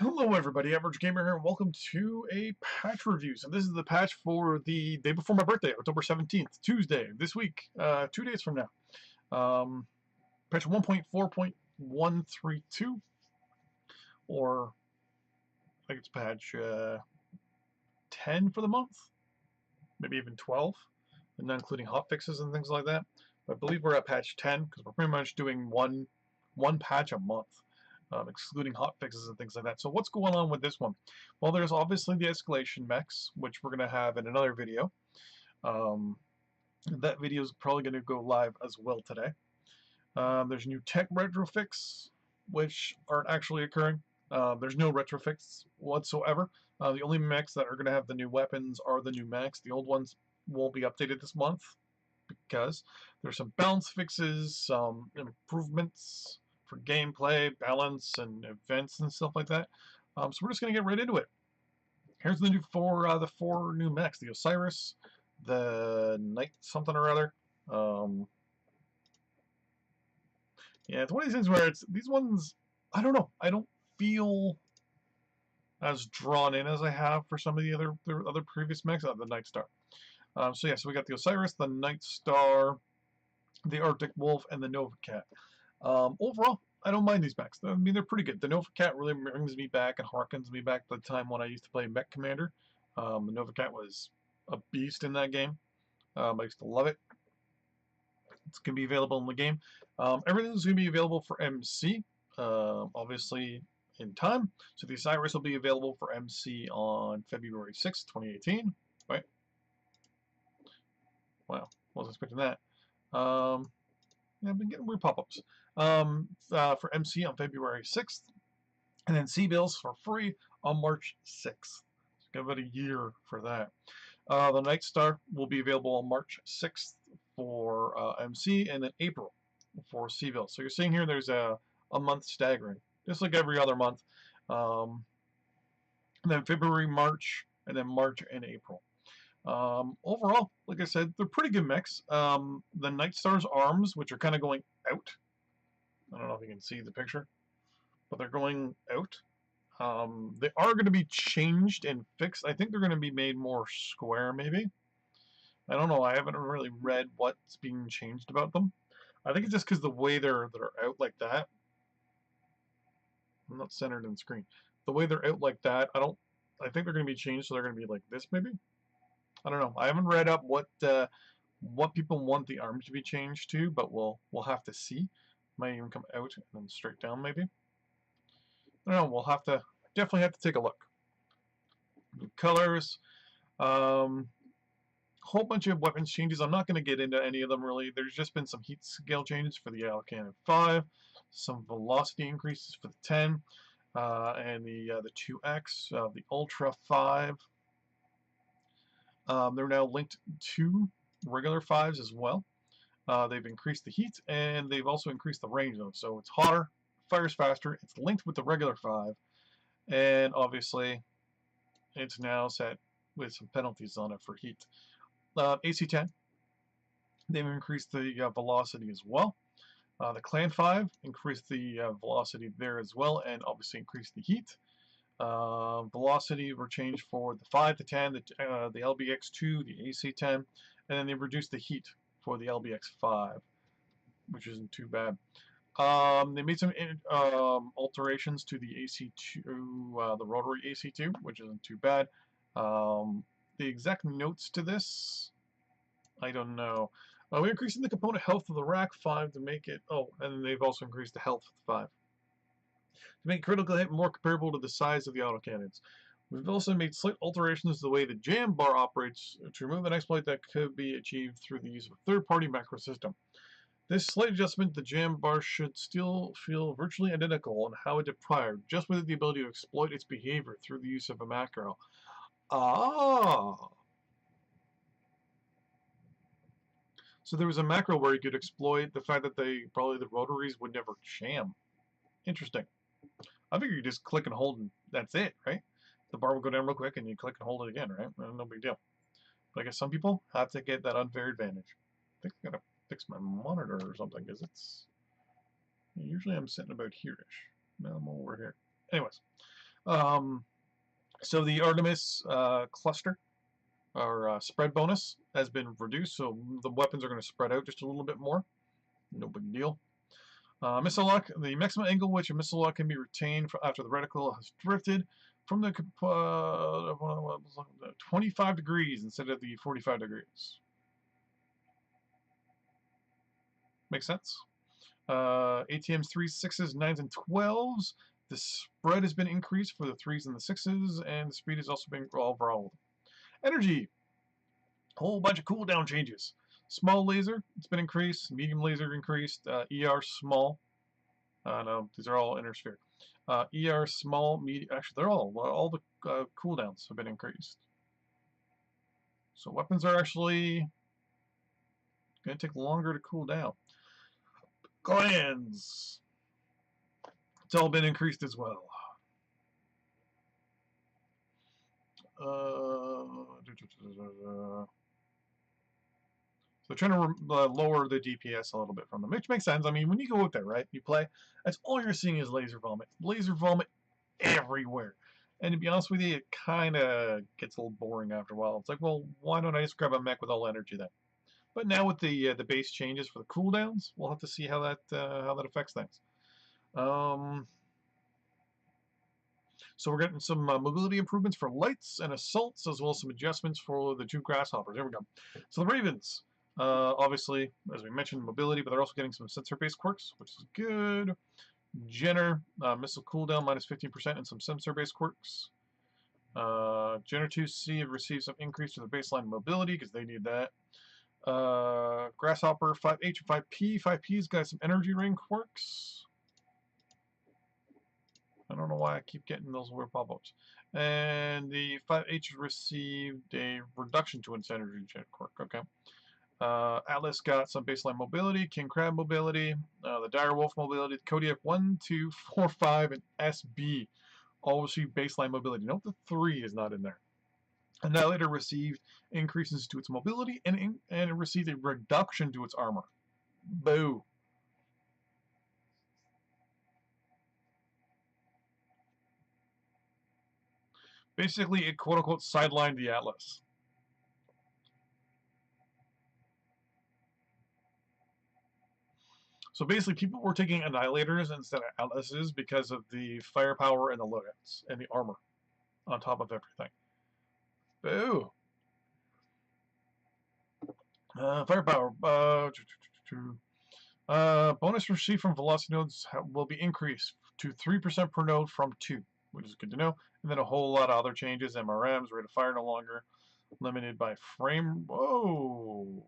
Hello everybody, Average Gamer here, and welcome to a patch review. So this is the patch for the day before my birthday, October 17th, Tuesday, this week, 2 days from now. Patch 1.4.132, or I think it's patch 10 for the month, maybe even 12, and not including hotfixes and things like that. But I believe we're at patch 10, because we're pretty much doing one patch a month. Excluding hotfixes and things like that. So what's going on with this one? Well, there's obviously the escalation mechs, which we're going to have in another video. That video is probably going to go live as well today. There's new tech retrofix, which aren't actually occurring. There's no retrofix whatsoever. The only mechs that are going to have the new weapons are the new mechs. The old ones won't be updated this month because there's some balance fixes, some improvements for gameplay, balance, and events and stuff like that. So we're just going to get right into it. Here's the new the four new mechs: the Osiris, the Knight something or other. Yeah, it's one of these things where it's these ones. I don't know. I don't feel as drawn in as I have for some of the other previous mechs. The Night Star. So yeah, so we got the Osiris, the Night Star, the Arctic Wolf, and the Nova Cat. Overall, I don't mind these mechs. I mean, they're pretty good. The Nova Cat really brings me back and harkens me back to the time when I used to play Mech Commander. The Nova Cat was a beast in that game. I used to love it. It's going to be available in the game. Everything's going to be available for MC, obviously in time. So the Osiris will be available for MC on February 6th, 2018. Right? Wow, wasn't expecting that. Yeah, I've been getting weird pop-ups. For MC on February 6th, and then C-Bills for free on March 6th. So got about a year for that. The Night Star will be available on March 6th for MC, and then April for C-Bills. So you're seeing here there's a month staggering, just like every other month. And then February, March, and then March and April. Overall, like I said, they're pretty good mechs. The Night Star's arms, which are kind of going out. I don't know if you can see the picture, but they're going out. They are going to be changed and fixed. I think they're going to be made more square, maybe. I don't know. I haven't really read what's being changed about them. I think it's just because the way they're out like that. I'm not centered in the screen. The way they're out like that, I think they're going to be changed, so they're going to be like this, maybe. I don't know. I haven't read up what people want the arms to be changed to, but we'll have to see. Might even come out and then straight down, maybe. I don't know. We'll definitely have to take a look. New colors. Whole bunch of weapons changes. I'm not going to get into any of them really. There's just been some heat scale changes for the Cannon 5, some velocity increases for the 10, and the 2X, the Ultra 5. They're now linked to regular 5s as well. They've increased the heat, and they've also increased the range of. So it's hotter, fires faster. It's linked with the regular 5, and obviously it's now set with some penalties on it for heat. AC-10, they've increased the velocity as well. The Clan 5 increased the velocity there as well, and obviously increased the heat. Velocity were changed for the 5 to 10, the LBX2, the AC-10, and then they reduced the heat for the LBX5, which isn't too bad. They made some alterations to the AC2, the rotary AC2, which isn't too bad. The exact notes to this, I don't know. We're increasing the component health of the rack 5 to make it... Oh, and they've also increased the health of the 5. To make critical hit more comparable to the size of the autocannons. We've also made slight alterations to the way the jam bar operates to remove an exploit that could be achieved through the use of a third-party macro system. This slight adjustment, the jam bar should still feel virtually identical on how it did prior, just with the ability to exploit its behavior through the use of a macro. Ah! So there was a macro where you could exploit the fact that the rotaries would never jam. Interesting. I figure you just click and hold and that's it, right? The bar will go down real quick and you click and hold it again, right? No big deal. But I guess some people have to get that unfair advantage. I think I'm going to fix my monitor or something because it's... Usually I'm sitting about here-ish. Now I'm over here. Anyways. So the Artemis cluster or spread bonus has been reduced, so the weapons are going to spread out just a little bit more. No big deal. Missile lock. The maximum angle which a missile lock can be retained after the reticle has drifted from the 25 degrees instead of the 45 degrees. Makes sense. ATMs 3s, 6s, 9s, and 12s. The spread has been increased for the 3s and the 6s, and the speed has also been overall. Energy. Whole bunch of cooldown changes. Small laser, it's been increased. Medium laser increased. ER small. No, these are all inner sphere. ER small, medium. Actually, they're all the cooldowns have been increased. So weapons are actually going to take longer to cool down. Glands. It's all been increased as well. So trying to lower the DPS a little bit from them, which makes sense. I mean, when you go out there, right, you play, that's all you're seeing is laser vomit. Laser vomit everywhere. And to be honest with you, it kind of gets a little boring after a while. It's like, well, why don't I just grab a mech with all energy then? But now with the base changes for the cooldowns, we'll have to see how that affects things. So we're getting some mobility improvements for lights and assaults, as well as some adjustments for the 2 grasshoppers. There we go. So the Ravens, obviously, as we mentioned, mobility, but they're also getting some sensor-based quirks, which is good. Jenner, missile cooldown minus 15% and some sensor-based quirks. Jenner 2C have received some increase to the baseline mobility because they need that. Grasshopper 5H and 5P. 5P's got some energy ring quirks. I don't know why I keep getting those weird pop-ups. And the 5H received a reduction to its energy quirk. Okay. Atlas got some baseline mobility, King Crab mobility, the Dire Wolf mobility, the Kodiak 1, 2, 4, 5, and SB all received baseline mobility. Note the 3 is not in there. Annihilator received increases to its mobility and it received a reduction to its armor. Boo. Basically, it quote-unquote sidelined the Atlas. So basically, people were taking Annihilators instead of Atlases because of the firepower and the loadouts and the armor on top of everything. Boo! Firepower. Bonus received from velocity nodes will be increased to 3% per node from 2, which is good to know. And then a whole lot of other changes. MRMs, rate of fire no longer limited by frame. Whoa!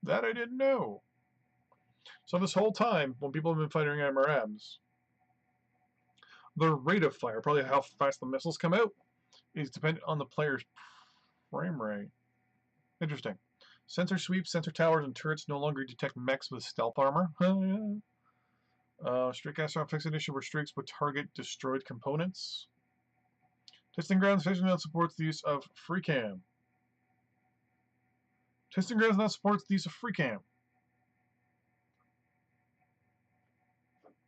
That I didn't know. So this whole time, when people have been fighting MRMs, the rate of fire, probably how fast the missiles come out, is dependent on the player's frame rate. Interesting. Sensor sweeps, sensor towers, and turrets no longer detect mechs with stealth armor. Streak astronaut fixed edition where streaks would target destroyed components. Testing grounds vision now supports the use of free cam. Testing grounds now supports the use of free cam.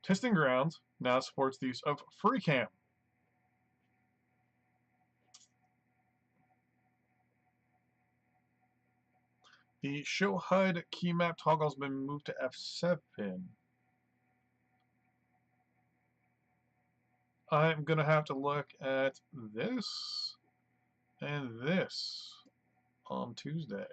Testing grounds now supports the use of free cam. The show HUD key map toggle has been moved to F7. I'm going to have to look at this and this on Tuesday.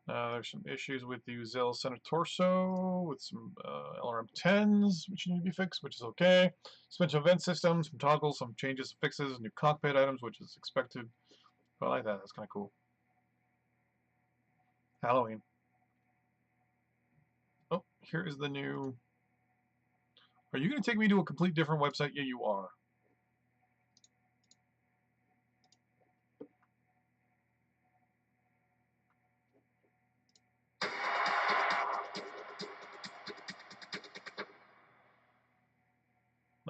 There's some issues with the Uzell Center torso, with some LRM-10s, which need to be fixed, which is okay. Suspension event systems, some toggles, some changes, fixes, new cockpit items, which is expected. I like that. That's kind of cool. Halloween. Oh, here is the new... Are you going to take me to a complete different website? Yeah, you are.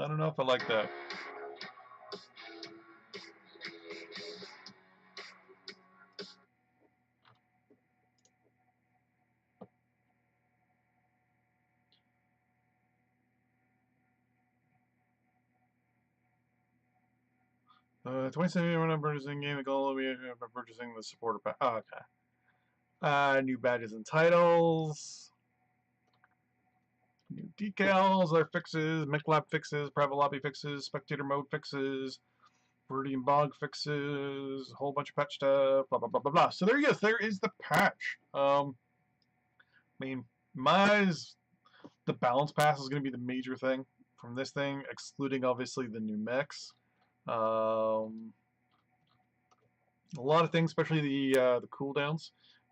I don't know if I like that. 27 when I'm purchasing game, the goal will be purchasing the supporter pack. Oh, okay. New badges and titles. New decals, their fixes, MechLab fixes, private lobby fixes, spectator mode fixes, Viridian bog fixes, a whole bunch of patch stuff, blah blah blah blah blah. So there you go. There is the patch. I mean, my eyes, the balance pass is going to be the major thing from this thing, excluding obviously the new mechs. A lot of things, especially the cooldowns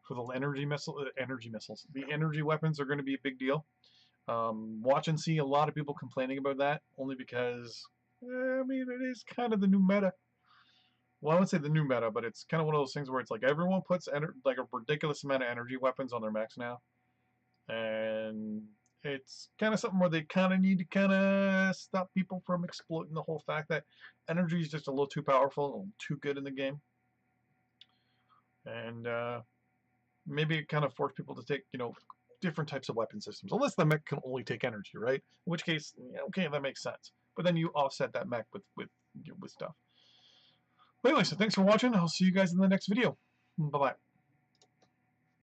for the energy missiles. The energy weapons are going to be a big deal. Watch and see a lot of people complaining about that, only because, I mean, it is kind of the new meta. Well, I wouldn't say the new meta, but it's kind of one of those things where it's like everyone puts like a ridiculous amount of energy weapons on their mechs now, and it's kind of something where they kind of need to kind of stop people from exploiting the whole fact that energy is just a little too powerful, a little too good in the game, and maybe it kind of force people to take, different types of weapon systems, unless the mech can only take energy, right? In which case, yeah, okay, that makes sense. But then you offset that mech with stuff. But anyway, so thanks for watching. I'll see you guys in the next video. Bye bye.